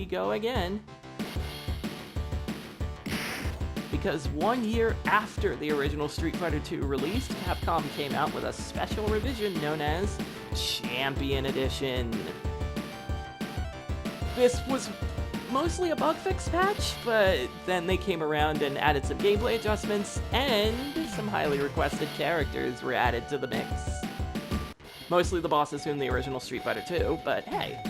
we go again. Because 1 year after the original Street Fighter II released, Capcom came out with a special revision known as Champion Edition. This was mostly a bug fix patch, but then they came around and added some gameplay adjustments, and some highly requested characters were added to the mix. Mostly the bosses from the original Street Fighter II, but hey.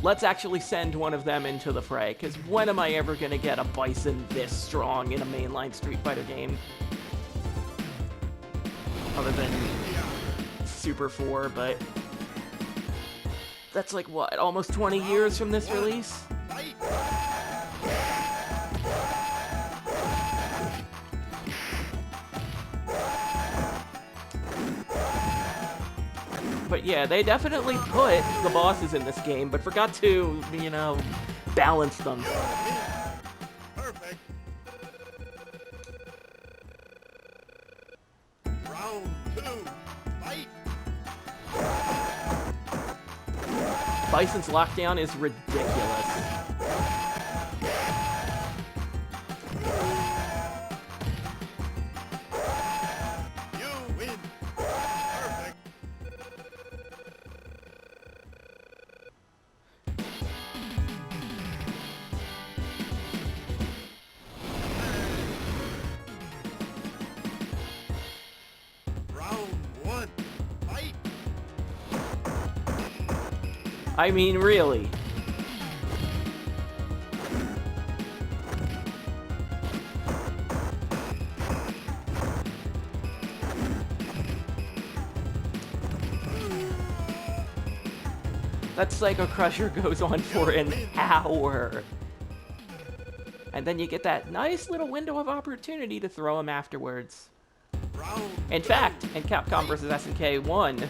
Let's actually send one of them into the fray, because when am I ever going to get a Bison this strong in a mainline Street Fighter game? Other than Super 4, but that's like, what, almost 20 years from this release? But yeah, they definitely put the bosses in this game, but forgot to, you know, balance them. Perfect. Round 2, fight. Bison's lockdown is ridiculous. You win. Perfect. Round 1, fight. I mean, really. That Psycho Crusher goes on for an hour. And then you get that nice little window of opportunity to throw him afterwards. Round In fact, in Capcom vs. SNK 1,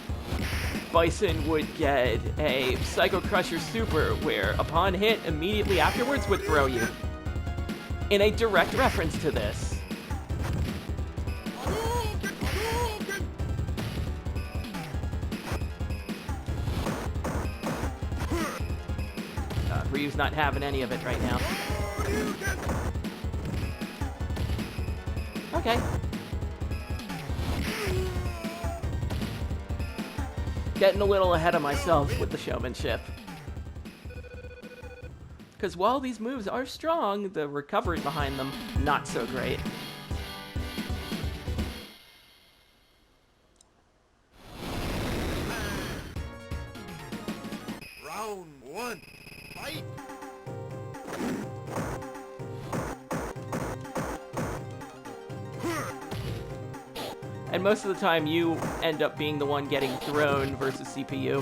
Bison would get a Psycho Crusher Super where, upon hit, immediately afterwards would throw you. In a direct reference to this. Ryu's not having any of it right now. Okay. Getting a little ahead of myself with the showmanship. Because while these moves are strong, the recovery behind them, not so great. Round 1, fight. And most of the time, you end up being the one getting thrown versus CPU.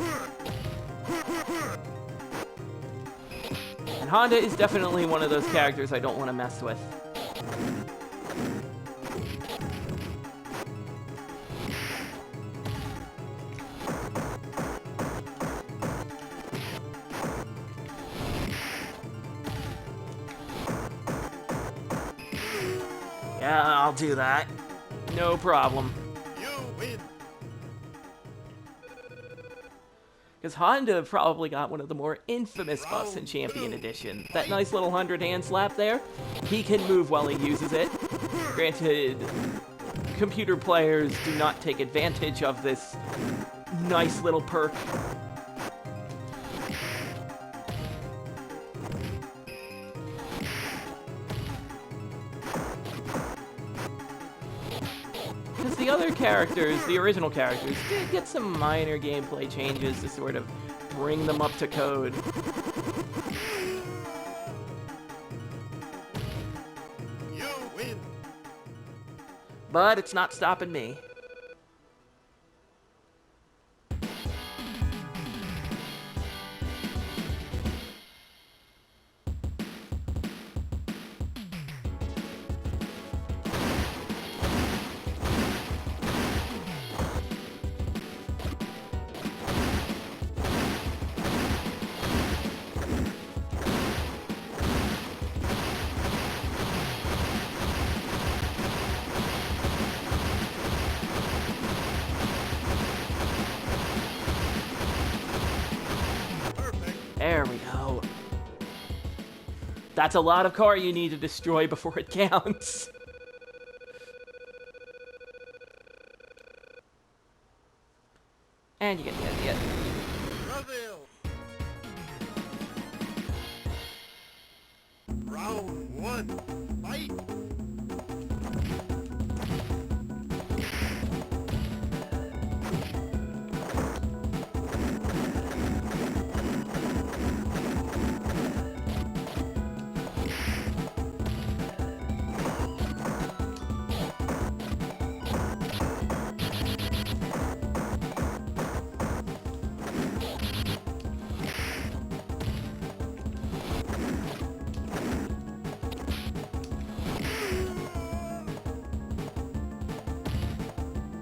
And Honda is definitely one of those characters I don't want to mess with. Yeah, I'll do that. No problem. You win. Because Honda probably got one of the more infamous buffs in Champion Edition. That nice little 100-hand slap there, he can move while he uses it. Granted, computer players do not take advantage of this nice little perk. Because the other characters, the original characters, did get some minor gameplay changes to sort of bring them up to code. You win. But it's not stopping me. There we go. That's a lot of car you need to destroy before it counts. And you get the idea. Brazil. Round 1. Fight.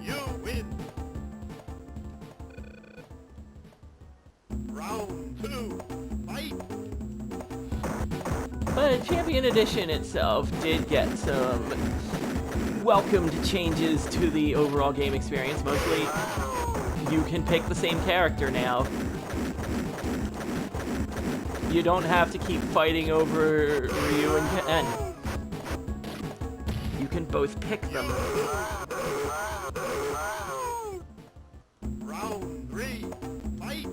You win. Round 2. Fight. But Champion Edition itself did get some welcomed changes to the overall game experience. Mostly, you can pick the same character now. You don't have to keep fighting over Ryu and Ken. You can both pick them. Round 3. Fight.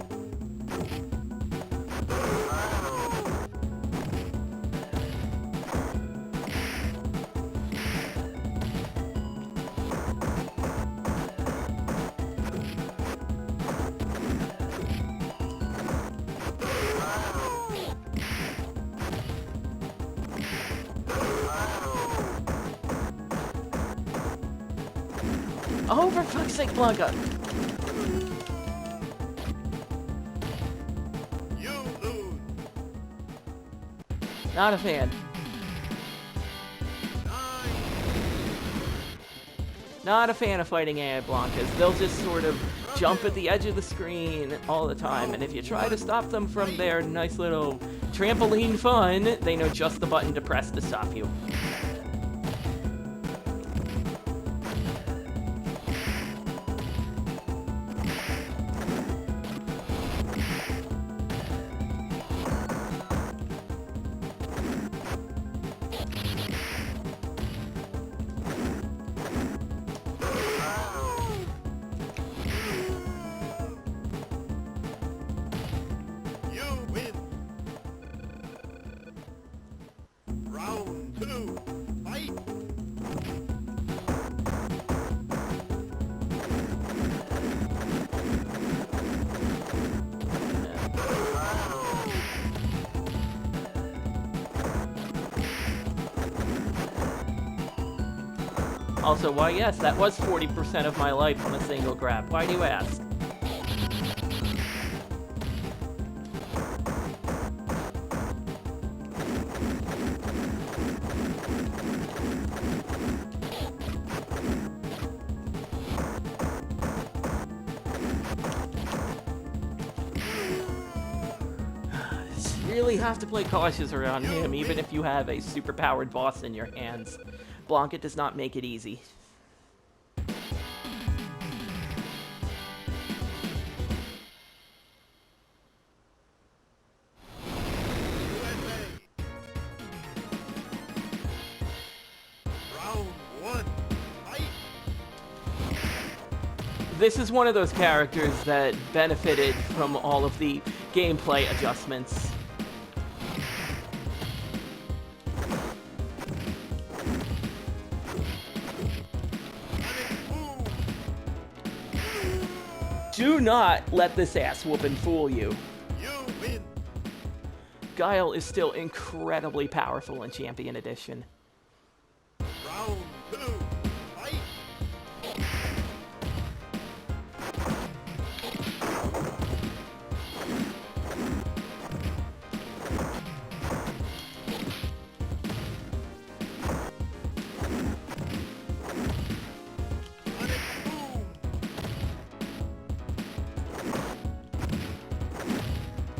Oh, for fuck's sake, Blanca! You lose. Not a fan. 9. Not a fan of fighting AI Blancas. They'll just sort of jump at the edge of the screen all the time, and if you try to stop them from their nice little trampoline fun, they know just the button to press to stop you. You win. Round 2. Fight. Also, why yes, that was 40% of my life on a single grab. Why do you ask? Really have to play cautious around him, even if you have a superpowered boss in your hands. Blanca does not make it easy. USA. Round 1. Fight. This is one of those characters that benefited from all of the gameplay adjustments. Do not let this ass whooping fool you. You win. Guile is still incredibly powerful in Champion Edition. Round 2. Fight. Sonic boom.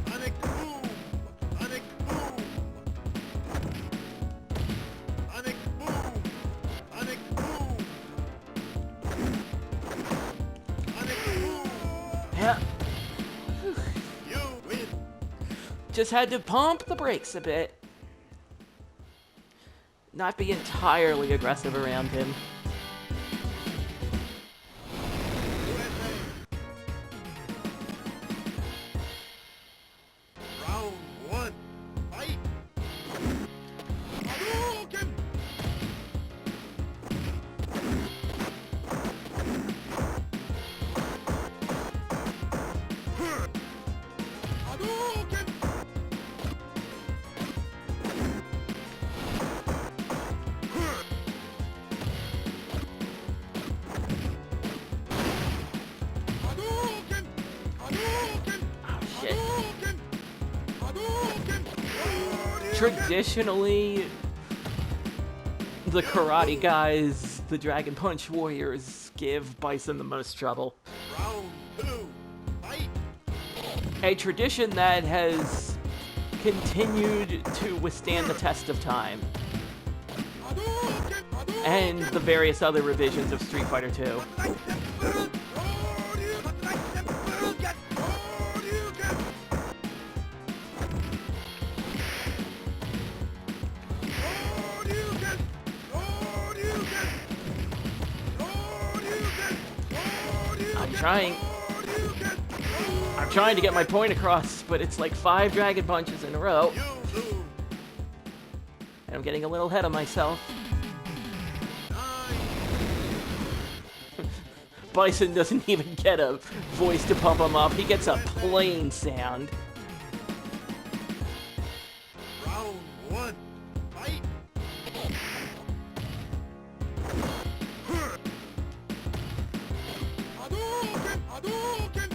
Sonic boom. Sonic boom. Sonic boom. Sonic boom. Sonic boom. Yeah. You win. just had to pump the brakes a bit. Not be entirely aggressive around him. Round one. Fight. Hadouken! Hadouken! Hadouken! Hadouken! Oh, shit. Hadouken! Hadouken! Hadouken! Traditionally, the karate guys, the Dragon Punch warriors, give Bison the most trouble. Round two. Fight. A tradition that has continued to withstand the test of time, Hadouken! Hadouken! and the various other revisions of Street Fighter 2. I'm trying to get my point across, but it's like 5 Dragon Punches in a row, and I'm getting a little ahead of myself. Bison doesn't even get a voice to pump him up, he gets a plain sound. Round one. Fight. Hadouken! Hadouken! Hadouken!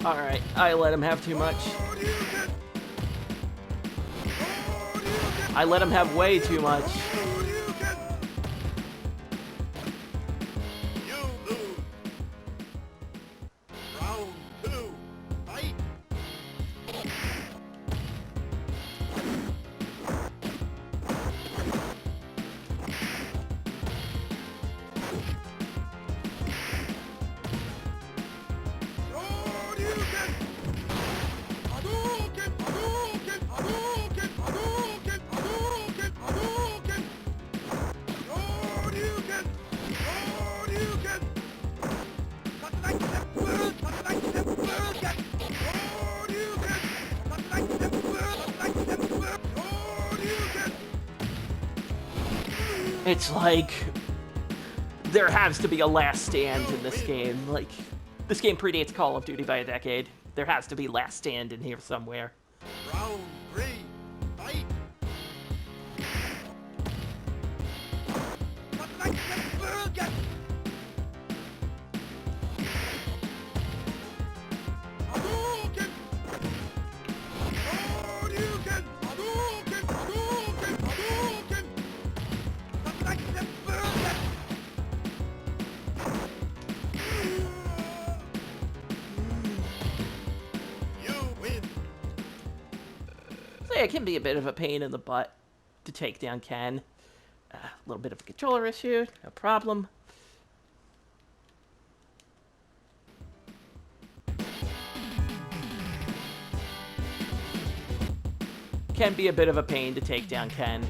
Alright, I let him have too much. I let him have way too much. You lose. Round two. Fight. Hadouken! Hadouken! Hadouken! Hadouken! Hadouken! Hadouken! Hadouken! Hadouken! Hadouken! It's like there has to be a last stand in this game. Like, this game predates Call of Duty by a decade. There has to be last stand in here somewhere. Round three. Fight. Hadouken! Hadouken! Hadouken! Hadouken! Hadouken! You win. So yeah, it can be a bit of a pain in the butt to take down Ken. A little bit of a controller issue, no problem. Can be a bit of a pain to take down Ken.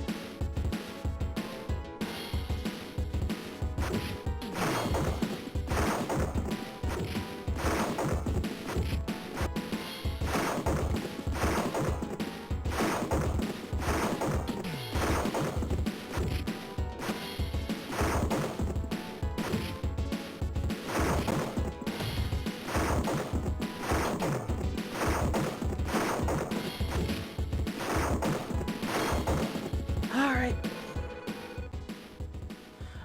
Alright.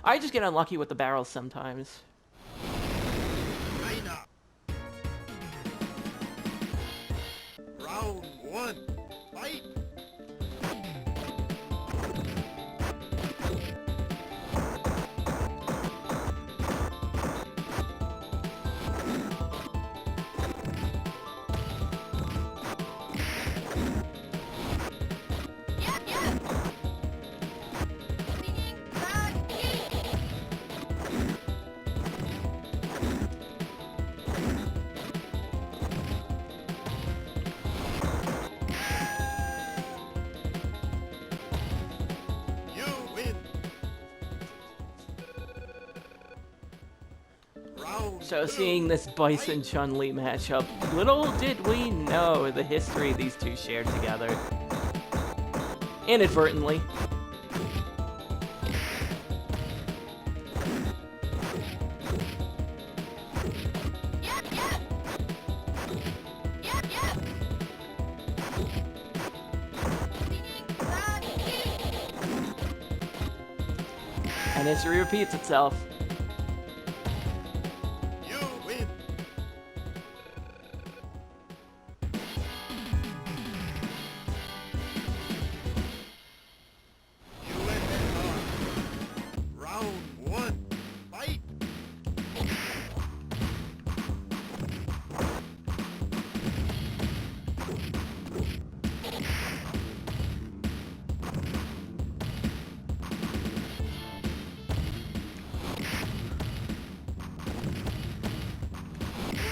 I just get unlucky with the barrels sometimes. Line up. Round one. Fight. Round So two. seeing this Bison Chun-Li matchup, little did we know the history these two shared together. Inadvertently. And history repeats itself. You win. USSR. Round one. Fight.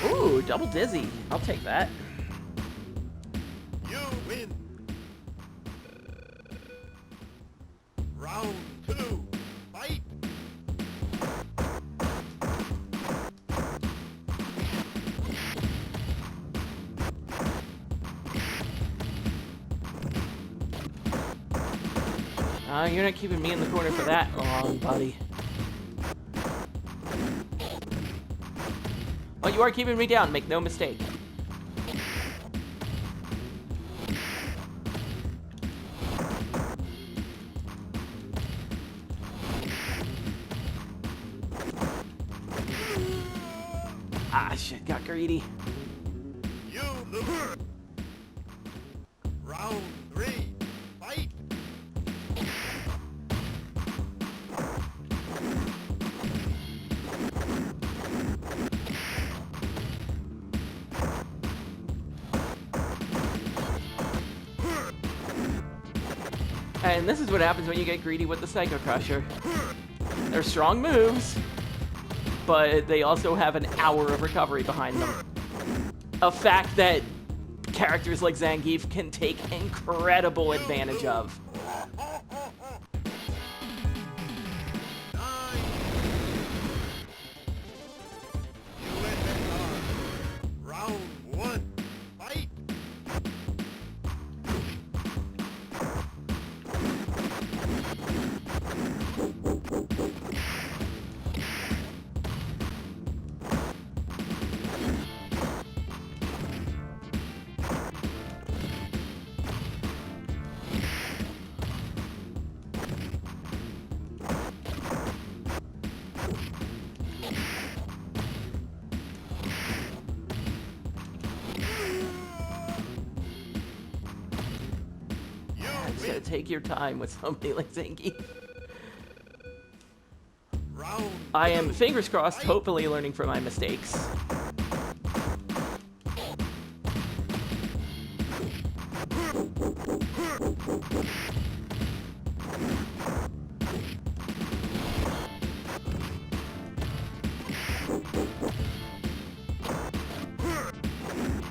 Ooh, double dizzy. I'll take that. You win. Round two. Fight. You're not keeping me in the corner for that long, buddy. Oh, you are keeping me down, make no mistake. Ah, shit, got greedy. You lose. Round three. Fight. And this is what happens when you get greedy with the Psycho Crusher. They're strong moves, but they also have an hour of recovery behind them. A fact that characters like Zangief can take incredible advantage of. 9. USSR. Round one. Fight. You So win. take your time with somebody like Zangief. Round I am, fingers crossed, hopefully learning from my mistakes.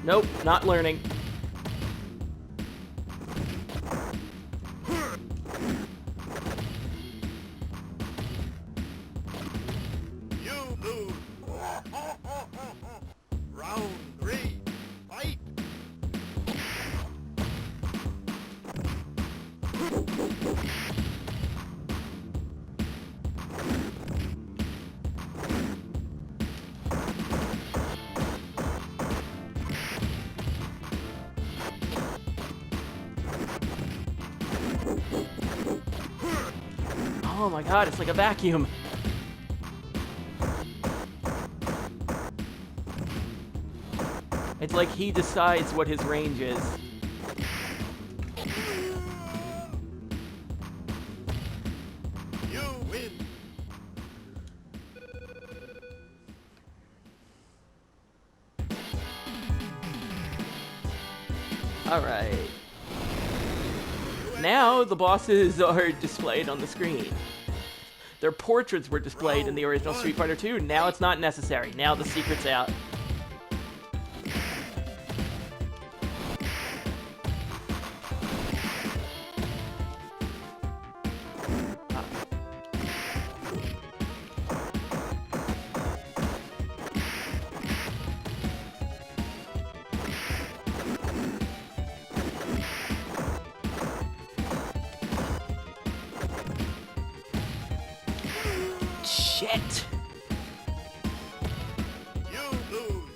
Nope, not learning. You lose. Round three. Fight. Oh my god, it's like a vacuum. It's like he decides what his range is. You win. Alright. Now the bosses are displayed on the screen. Their portraits were displayed in the original Street Fighter 2. Now it's not necessary. Now the secret's out. shit. You lose.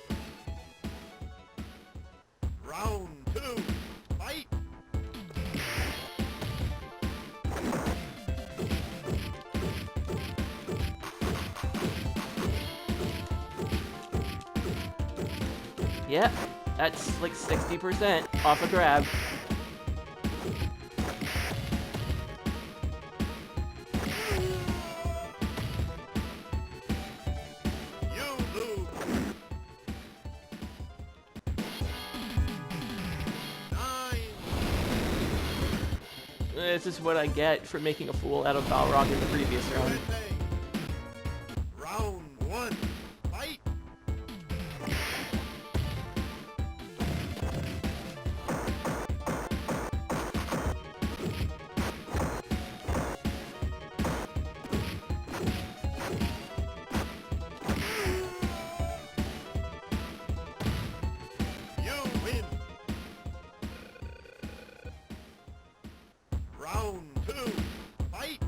Round 2. Fight. Yep, that's like 60% off a grab. You lose. 9. This is what I get for making a fool out of Balrog in the previous round. Ready. Round 1. Fight. You win. Round 2. Fight.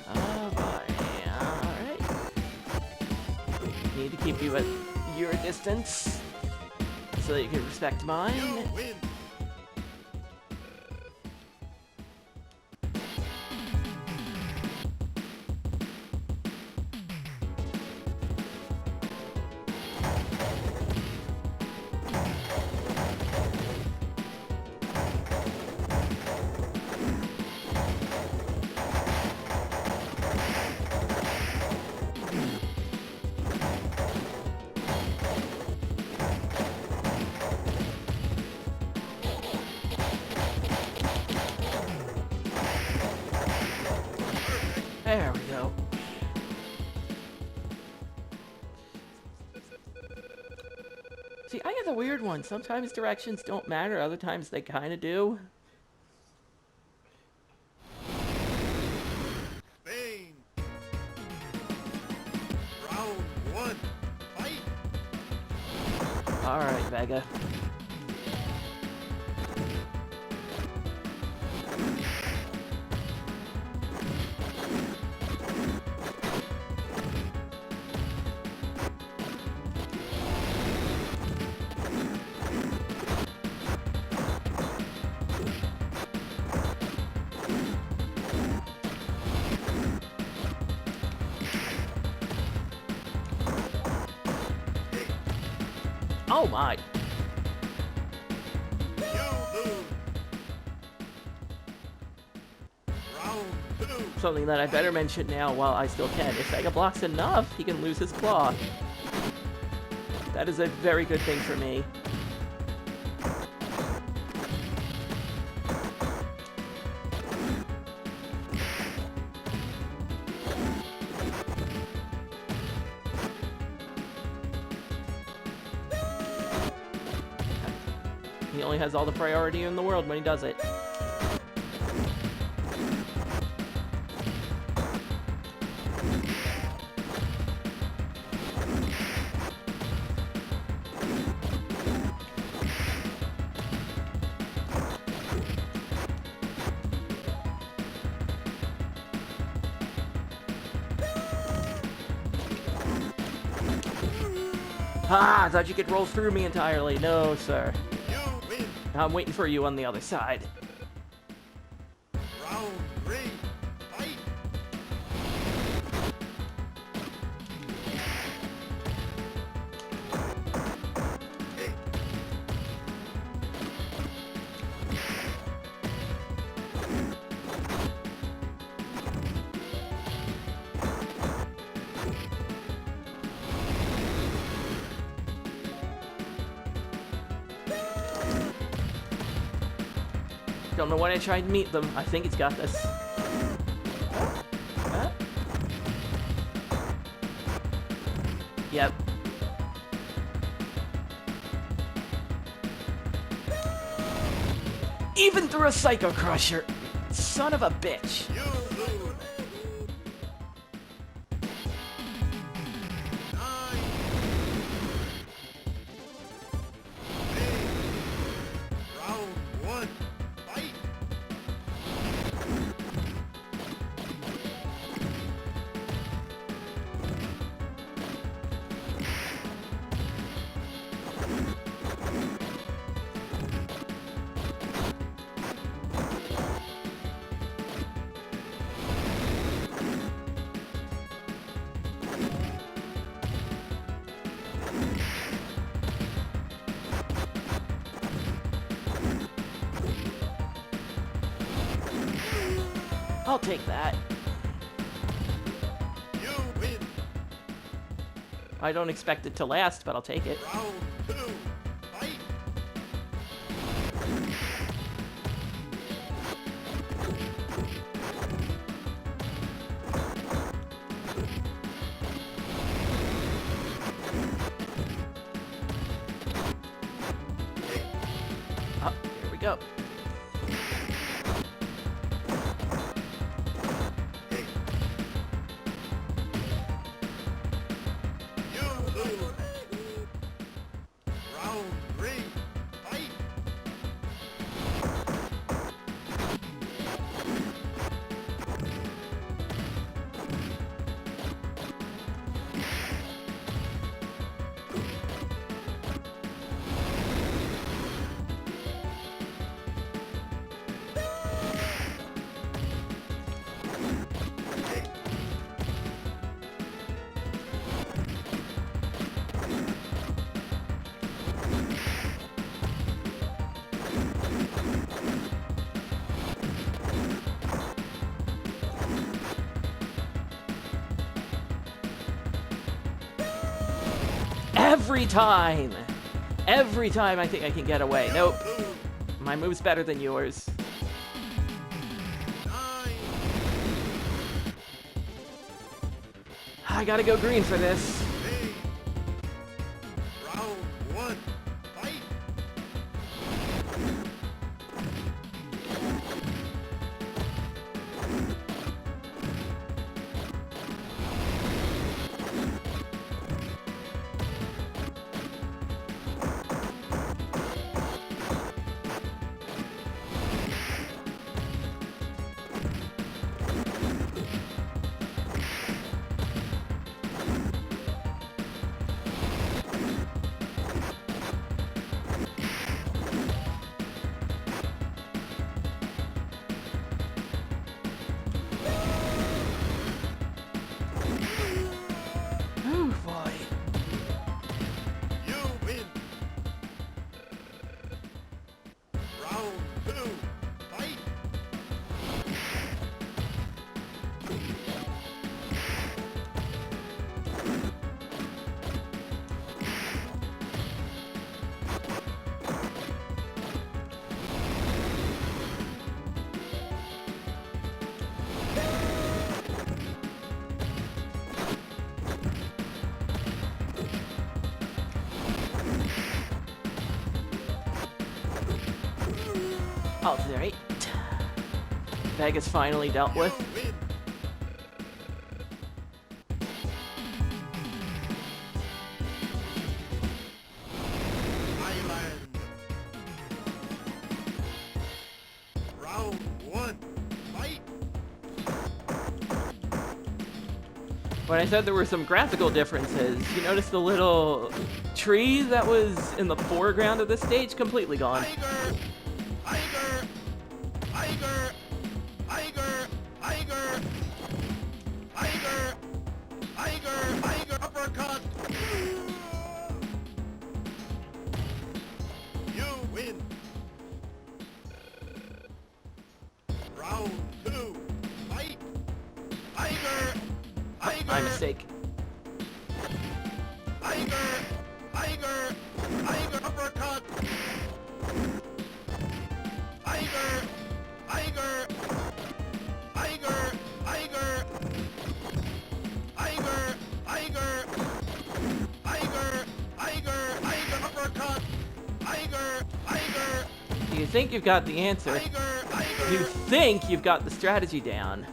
Oh boy, alright. Need to keep you at your distance so that you can respect You mine. win. There we go. See, I get the weird one. Sometimes directions don't matter, other times they kind of do. Bane. Round 1. Fight. Alright, Vega. Oh my! You lose. Round 2. Something that I better mention now while I still can. If Vega blocks enough, he can lose his claw. That is a very good thing for me. He only has all the priority in the world when he does it. Ah, I thought you could roll through me entirely. No, sir. You win. I'm waiting for you on the other side. Round 3. Fight. Don't know when I tried to meet them. I think it's got this. Yep. Even through a Psycho Crusher. Son of a bitch. You lose. 9. 8. Round 1. Fight. I'll take that. You win. I don't expect it to last, but I'll take it. Round 2. Fight. Oh, here we go. You lose. Round 3. Fight. Every time! Every time I think I can get away. Nope. Lose. My move's better than yours. 9. I gotta go green for this. 8. Round 1. Fight. Oh boy. You win. Round 2. Fight. Alright. Vegas finally dealt You with. win. Island. Round 1. Fight. When I said there were some graphical differences, you notice the little tree that was in the foreground of the stage completely gone. Tiger. Tiger. Tiger. Tiger. Tiger. Tiger. Tiger. Tiger. Uppercut. You win. Round 2. Fight. Tiger. Tiger. My mistake. Tiger. Tiger. Tiger. Uppercut. Tiger. Tiger. Tiger. Tiger. Tiger. Tiger. Tiger. Tiger. Tiger. Uppercut. Tiger. Tiger. You think you've got the answer. You think you've got the strategy down.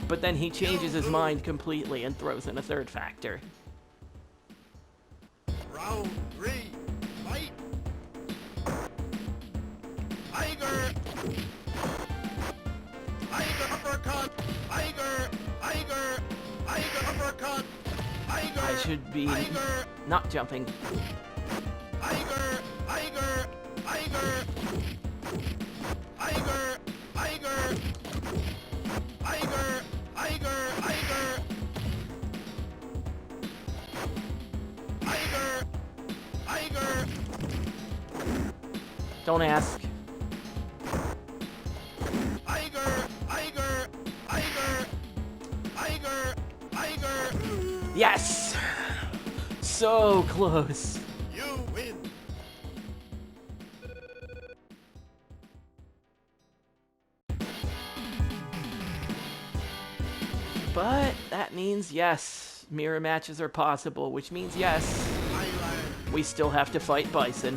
But then he changes his mind completely and throws in a third factor. Round 3, fight! Tiger! Tiger uppercut! Tiger! Tiger! Tiger uppercut! Tiger! I should be Tiger! not jumping. Tiger! Tiger! Tiger! Tiger! Tiger! Tiger! Tiger! Tiger! Tiger! Tiger! Don't ask. Tiger! Tiger! Tiger! Tiger! Tiger! Yes! So close. You win! But that means yes, mirror matches are possible, which means yes, Thailand! we still have to fight Bison.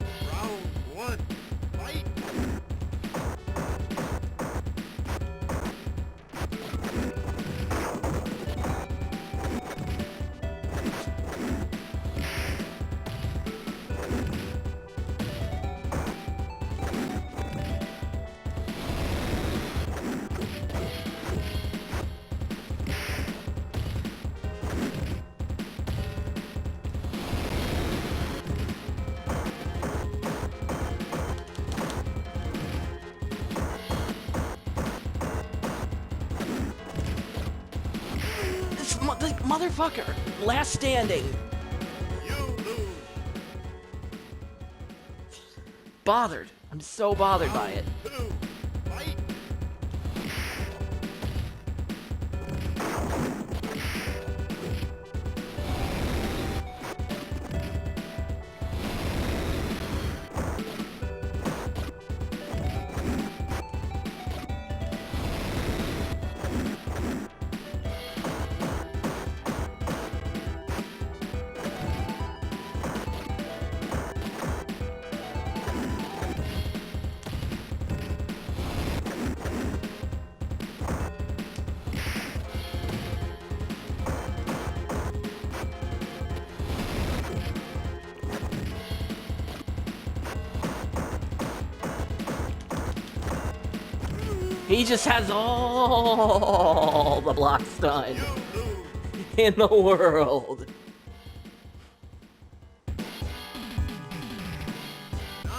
Round 1, fight! This motherfucker! Last standing! You lose! Bothered. I'm so bothered by it. 2, fight! He just has all the blocks done You lose! in the world. 9,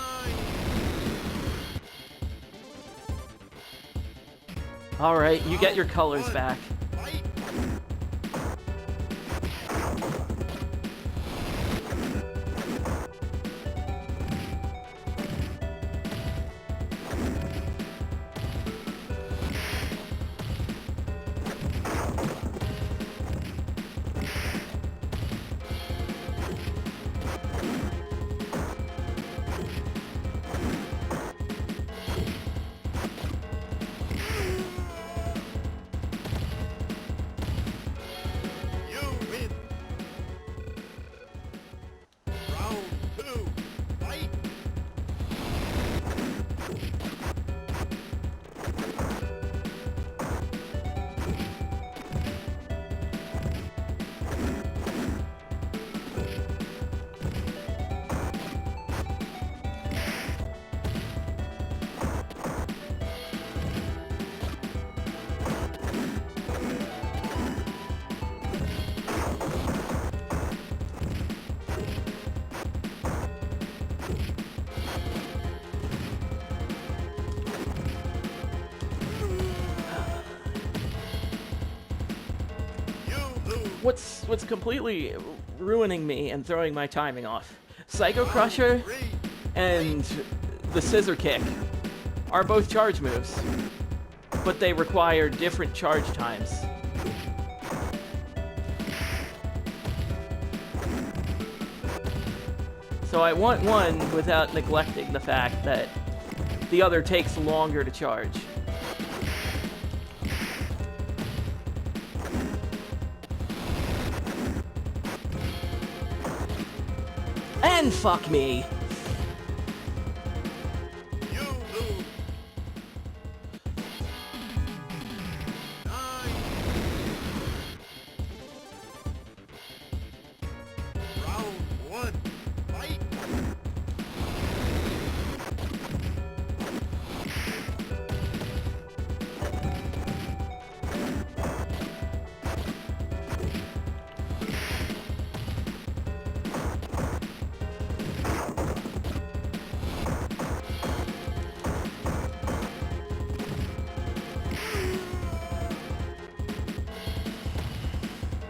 Alright, you get your colors back. fight! You win! Round 2, fight! You lose! What's completely ruining me and throwing my timing off? Psycho Crusher 3, and the Scissor Kick are both charge moves, but they require different charge times. So I want one without neglecting the fact that the other takes longer to charge. And fuck me. one, fight!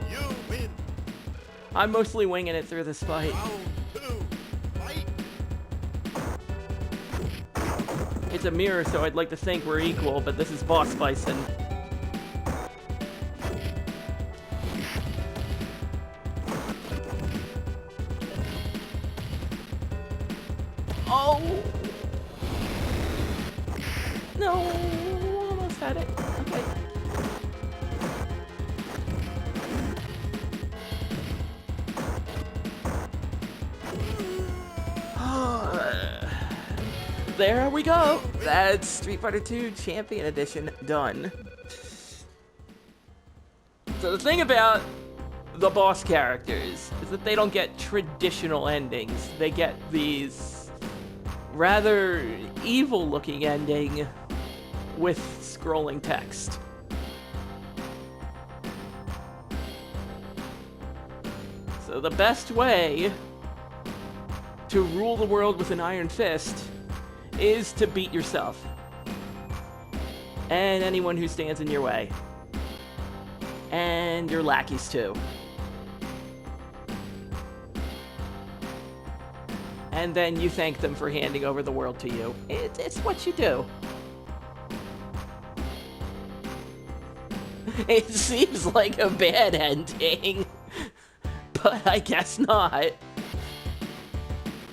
You win! I'm mostly winging it through this fight. Round two, fight! It's a mirror, so I'd like to think we're equal, but this is Boss Bison. Oh! No! Almost had it. Okay. There we go. That's Street Fighter 2 Champion Edition done. So the thing about the boss characters is that they don't get traditional endings. They get these rather evil-looking ending with scrolling text. So the best way to rule the world with an iron fist is to beat yourself and anyone who stands in your way, and your lackeys too. And then you thank them for handing over the world to you. It's what you do. It seems like a bad ending, but I guess not.